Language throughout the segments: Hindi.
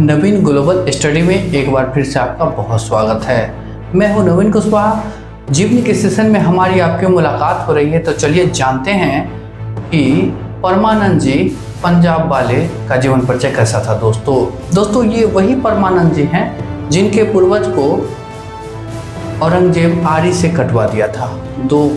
नवीन ग्लोबल स्टडी में एक बार फिर से आपका बहुत स्वागत है। मैं हूं नवीन कुशवाहा। जीवनी के सेशन में हमारी आपकी मुलाकात हो रही है, तो चलिए जानते हैं कि परमानंद जी पंजाब वाले का जीवन परिचय कैसा था। दोस्तों ये वही परमानंद जी हैं जिनके पूर्वज को औरंगजेब आरी से कटवा दिया था, 2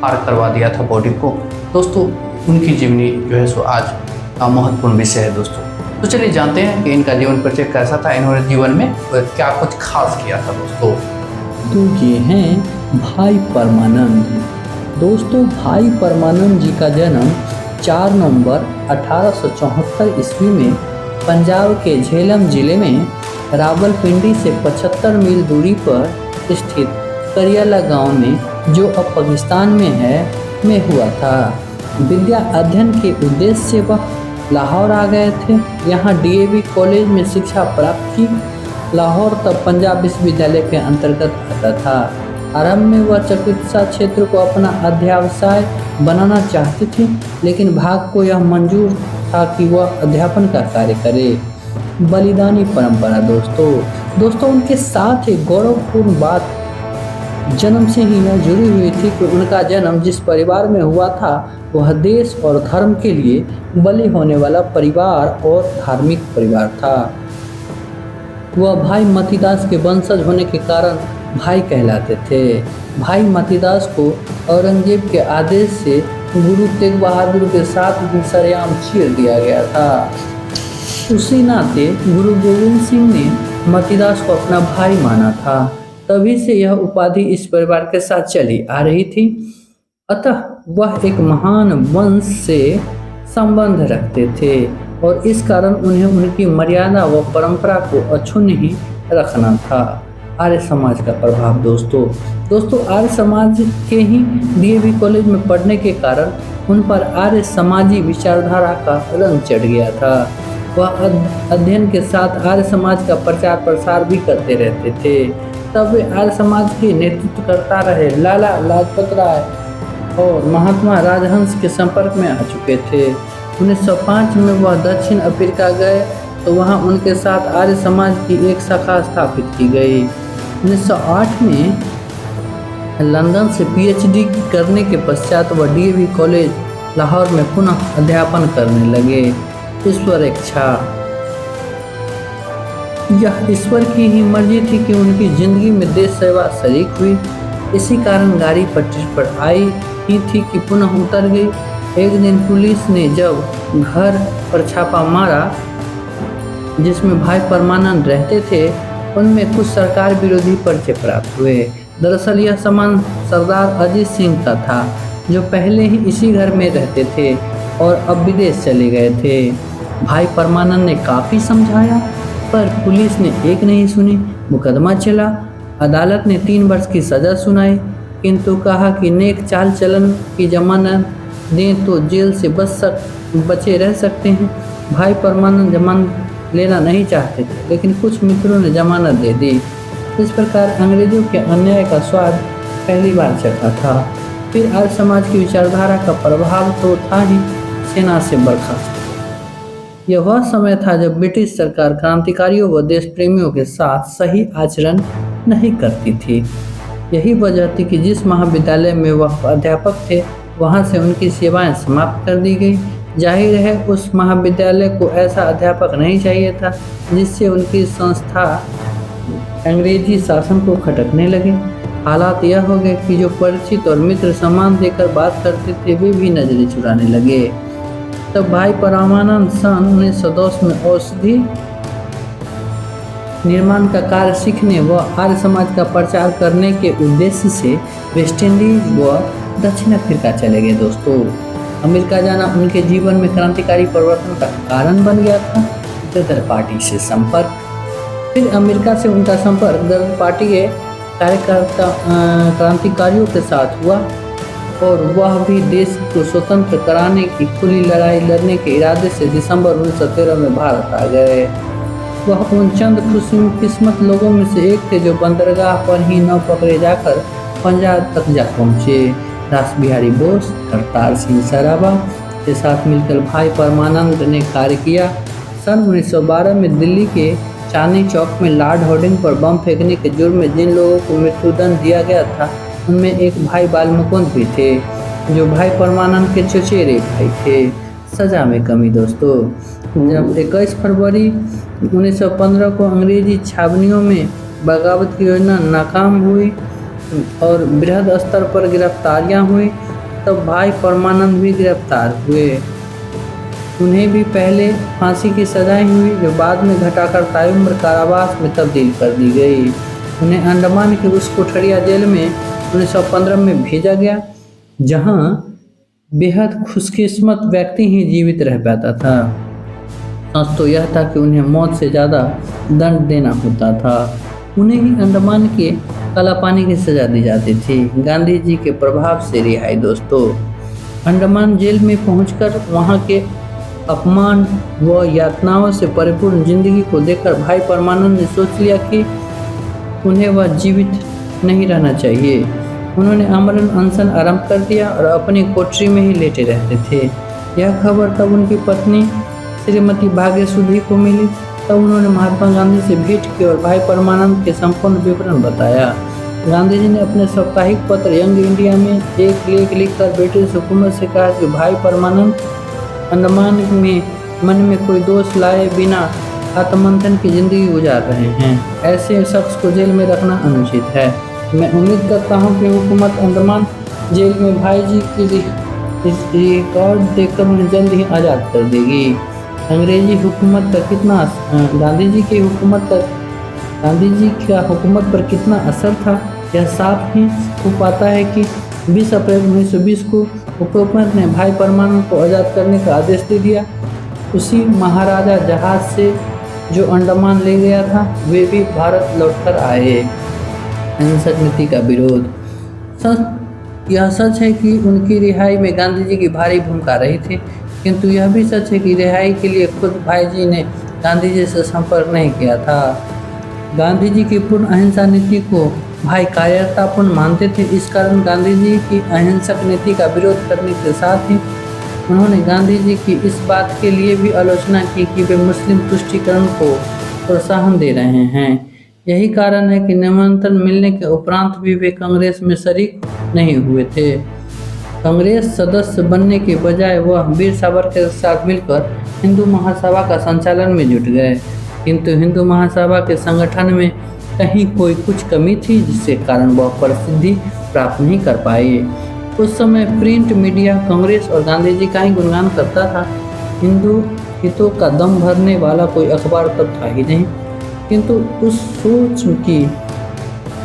पार करवा दिया था बॉडी को। दोस्तों उनकी जीवनी जो है सो आज का महत्वपूर्ण विषय है दोस्तों। तो चलिए जानते हैं कि इनका जीवन परिचय कैसा था, इन्होंने जीवन में क्या कुछ खास किया था दोस्तों। तो ये हैं भाई परमानंद। दोस्तों भाई परमानंद जी का जन्म 4 नवंबर 1874 ईस्वी में पंजाब के झेलम जिले में रावलपिंडी से 75 मील दूरी पर स्थित करियाला गांव में, जो अब पाकिस्तान में है, में हुआ था। विद्या अध्ययन के उद्देश्य से वह लाहौर आ गए थे। यहाँ डीएवी कॉलेज में शिक्षा प्राप्त की। लाहौर तब पंजाब विश्वविद्यालय के अंतर्गत आता था। आरंभ में वह चिकित्सा क्षेत्र को अपना अध्यवसाय बनाना चाहते थे, लेकिन भाग्य को यह मंजूर था कि वह अध्यापन का कार्य करे। बलिदानी परंपरा दोस्तों उनके साथ एक गौरवपूर्ण बात जन्म से ही यह जुड़ी हुई थी कि उनका जन्म जिस परिवार में हुआ था वह देश और धर्म के लिए बलि होने वाला परिवार और धार्मिक परिवार था। वह भाई मतीदास के वंशज होने के कारण भाई कहलाते थे। भाई मतीदास को औरंगजेब के आदेश से गुरु तेग बहादुर के साथ भी सरेआम चीर दिया गया था। उसी नाते गुरु गोविंद सिंह ने मतीदास को अपना भाई माना था। तभी से यह उपाधि इस परिवार के साथ चली आ रही थी। अतः वह एक महान वंश से संबंध रखते थे और इस कारण उन्हें उनकी मर्यादा व परंपरा को अक्षुण्ण ही रखना था। आर्य समाज का प्रभाव दोस्तों आर्य समाज के ही डीएवी कॉलेज में पढ़ने के कारण उन पर आर्य समाजी विचारधारा का रंग चढ़ गया था। वह अध्ययन के साथ आर्य समाज का प्रचार प्रसार भी करते रहते थे। तब वे आर्य समाज के नेतृत्व करता रहे लाला लाजपत राय और महात्मा राजहंस के संपर्क में आ चुके थे। 1905 में वह दक्षिण अफ्रीका गए, तो वहां उनके साथ आर्य समाज की एक शाखा स्थापित की गई। 1908 में लंदन से पीएचडी करने के पश्चात वह डीएवी कॉलेज लाहौर में पुनः अध्यापन करने लगे। ईश्वर इच्छा, यह ईश्वर की ही मर्जी थी कि उनकी जिंदगी में देश सेवा शरीक हुई। इसी कारण गाड़ी पटरी पर आई ही थी कि पुनः उतर गई। एक दिन पुलिस ने जब घर पर छापा मारा जिसमें भाई परमानंद रहते थे, उनमें कुछ सरकार विरोधी पर्चे प्राप्त हुए। दरअसल यह सामान सरदार अजीत सिंह का था, जो पहले ही इसी घर में रहते थे और अब विदेश चले गए थे। भाई परमानंद ने काफ़ी समझाया पर पुलिस ने एक नहीं सुनी। मुकदमा चला। अदालत ने 3 वर्ष की सज़ा सुनाई, किंतु कहा कि नेक चाल चलन की जमानत दें तो जेल से बचे रह सकते हैं। भाई परमानंद जमानत लेना नहीं चाहते थे, लेकिन कुछ मित्रों ने जमानत दे दी। इस प्रकार अंग्रेजों के अन्याय का स्वाद पहली बार चखा था। फिर आर्य समाज की विचारधारा का प्रभाव तो था ही। सेना से बर्खास्त। यह वह समय था जब ब्रिटिश सरकार क्रांतिकारियों व देश प्रेमियों के साथ सही आचरण नहीं करती थी। यही वजह थी कि जिस महाविद्यालय में वह अध्यापक थे, वहां से उनकी सेवाएं समाप्त कर दी गई। जाहिर है उस महाविद्यालय को ऐसा अध्यापक नहीं चाहिए था जिससे उनकी संस्था अंग्रेजी शासन को खटकने लगे। हालात यह हो गए कि जो परिचित और मित्र सम्मान देकर बात करते थे, वे भी नजरें चुराने लगे। तब भाई परमानंद सन 1910 में औषधि निर्माण का कार्य सीखने व आर्य समाज का प्रचार करने के उद्देश्य से वेस्ट इंडीज व दक्षिण अफ्रीका चले गए दोस्तों। अमेरिका जाना उनके जीवन में क्रांतिकारी परिवर्तन का कारण बन गया था। गदर पार्टी से संपर्क। फिर अमेरिका से उनका संपर्क गदर पार्टी के कार्यकर्ता क्रांतिकारियों के साथ हुआ और वह भी देश को स्वतंत्र कराने की खुली लड़ाई लड़ने के इरादे से दिसंबर 1913 में भारत आ गए। वह उन चंद खुशकिस्मत लोगों में से एक थे जो बंदरगाह पर ही नाव पकड़े जाकर पंजाब तक जा पहुँचे। रास बिहारी बोस, करतार सिंह सराभा के साथ मिलकर भाई परमानंद ने कार्य किया। सन 1912 में दिल्ली के चांदनी चौक में लॉर्ड हार्डिंग पर बम फेंकने के जुर्म में जिन लोगों को मृत्युदंड दिया गया था उनमें एक भाई बालमुकुंद भी थे, जो भाई परमानंद के चचेरे भाई थे। सज़ा में कमी दोस्तों, जब 21 फरवरी 1915 को अंग्रेजी छावनियों में बगावत की योजना नाकाम हुई और बृहद स्तर पर गिरफ्तारियां हुई, तब भाई परमानंद भी गिरफ्तार हुए। उन्हें भी पहले फांसी की सजाएं हुई, जो बाद में घटाकर तायुम्र कारावास में तब्दील कर दी गई। उन्हें अंडमान की उस कोठरिया जेल में 1915 में भेजा गया, जहां बेहद खुशकिस्मत व्यक्ति ही जीवित रह पाता था। सच तो यह था कि उन्हें मौत से ज़्यादा दंड देना होता था। उन्हें ही अंडमान के कालापानी की सजा दी जाती थी। गांधी जी के प्रभाव से रिहाई दोस्तों, अंडमान जेल में पहुंचकर वहां के अपमान व यातनाओं से परिपूर्ण जिंदगी को देखकर भाई परमानंद ने सोच लिया कि उन्हें वह जीवित नहीं रहना चाहिए। उन्होंने आमरण अनशन आरंभ कर दिया और अपनी कोठरी में ही लेटे रहते थे। यह खबर तब उनकी पत्नी श्रीमती भाग्यसुधी को मिली। तब उन्होंने महात्मा गांधी से भेंट की और भाई परमानंद के संपूर्ण विवरण बताया। गांधी जी ने अपने साप्ताहिक पत्र यंग इंडिया में एक लेख लिखकर ब्रिटिश हुकूमत से कहा कि भाई परमानंद अंडमान में मन में कोई दोष लाए बिना आत्ममंथन की जिंदगी गुजार रहे हैं। ऐसे शख्स को जेल में रखना अनुचित है। मैं उम्मीद करता हूं कि हुकूमत अंडमान जेल में भाई जी की रिकॉर्ड देखकर उन्हें जल्द ही आज़ाद कर देगी। अंग्रेजी हुकूमत का कितना गांधी जी का हुकूमत पर कितना असर था, यह साफ ही हो पाता है कि 20 अप्रैल 1920 को हुकूमत ने भाई परमानंद को आज़ाद करने का आदेश दे दिया। उसी महाराजा जहाज से जो अंडमान ले गया था, वे भी भारत लौटकर आए। अहिंसक नीति का विरोध। यह सच है कि उनकी रिहाई में गांधी जी की भारी भूमिका रही थी, किंतु यह भी सच है कि रिहाई के लिए खुद भाई जी ने गांधी जी से संपर्क नहीं किया था। गांधी जी की पूर्ण अहिंसा नीति को भाई कायरतापूर्ण मानते थे। इस कारण गांधी जी की अहिंसक नीति का विरोध करने के साथ ही उन्होंने गांधी जी की इस बात के लिए भी आलोचना की कि वे मुस्लिम तुष्टीकरण को प्रोत्साहन दे रहे हैं। यही कारण है कि निमंत्रण मिलने के उपरांत भी वे कांग्रेस में शरीक नहीं हुए थे। कांग्रेस सदस्य बनने के बजाय वह वीर सावरकर के साथ मिलकर हिंदू महासभा का संचालन में जुट गए, किंतु हिंदू महासभा के संगठन में कहीं कोई कुछ कमी थी, जिसके कारण वह प्रसिद्धि प्राप्त नहीं कर पाए। उस समय प्रिंट मीडिया कांग्रेस और गांधी जी का ही गुणगान करता था। हिंदू हितों का दम भरने वाला कोई अखबार तब था ही नहीं, किंतु उस सोच की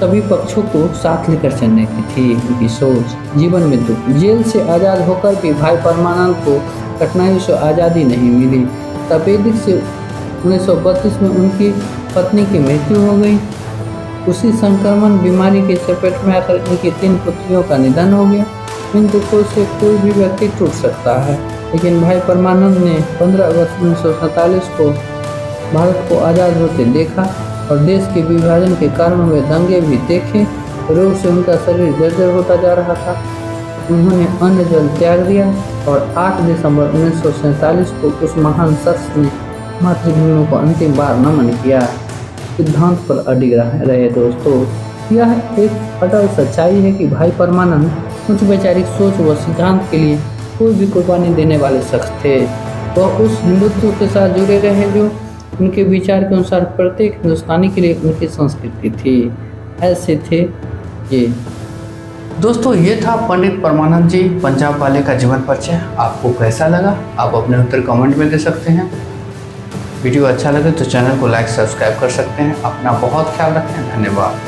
सभी पक्षों को साथ लेकर चलने की थी उनकी सोच। जीवन में दुख। जेल से आज़ाद होकर भी भाई परमानंद को कठिनाइयों से आज़ादी नहीं मिली। तपेदिक से 1932 में उनकी पत्नी की मृत्यु हो गई। उसी संक्रमण बीमारी के चपेट में आकर उनकी 3 पुत्रियों का निधन हो गया। इन दुखों से कोई भी व्यक्ति टूट सकता है, लेकिन भाई परमानंद ने 15 अगस्त 1947 को भारत को आज़ाद होते देखा और देश के विभाजन के कारण हुए दंगे भी देखे। रोग से उनका शरीर जर्जर होता जा रहा था। उन्होंने अन्न जल त्याग दिया और 8 दिसंबर 1947 को उस महान शख्स ने मातृभूमि को अंतिम बार नमन किया। सिद्धांत पर अडिग रहे दोस्तों। यह एक अटल सच्चाई है कि भाई परमानंद उच्च वैचारिक सोच व सिद्धांत के लिए कोई भी कुर्बानी देने वाले शख्स थे। वह उस हिंदुत्व के साथ जुड़े रहे जो उनके विचार के अनुसार प्रत्येक हिंदुस्तानी के लिए उनकी संस्कृति थी। ऐसे थे ये दोस्तों। ये था पंडित परमानंद जी पंजाब वाले का जीवन परिचय। आपको कैसा लगा, आप अपने उत्तर कमेंट में दे सकते हैं। वीडियो अच्छा लगे तो चैनल को लाइक सब्सक्राइब कर सकते हैं। अपना बहुत ख्याल रखें। धन्यवाद।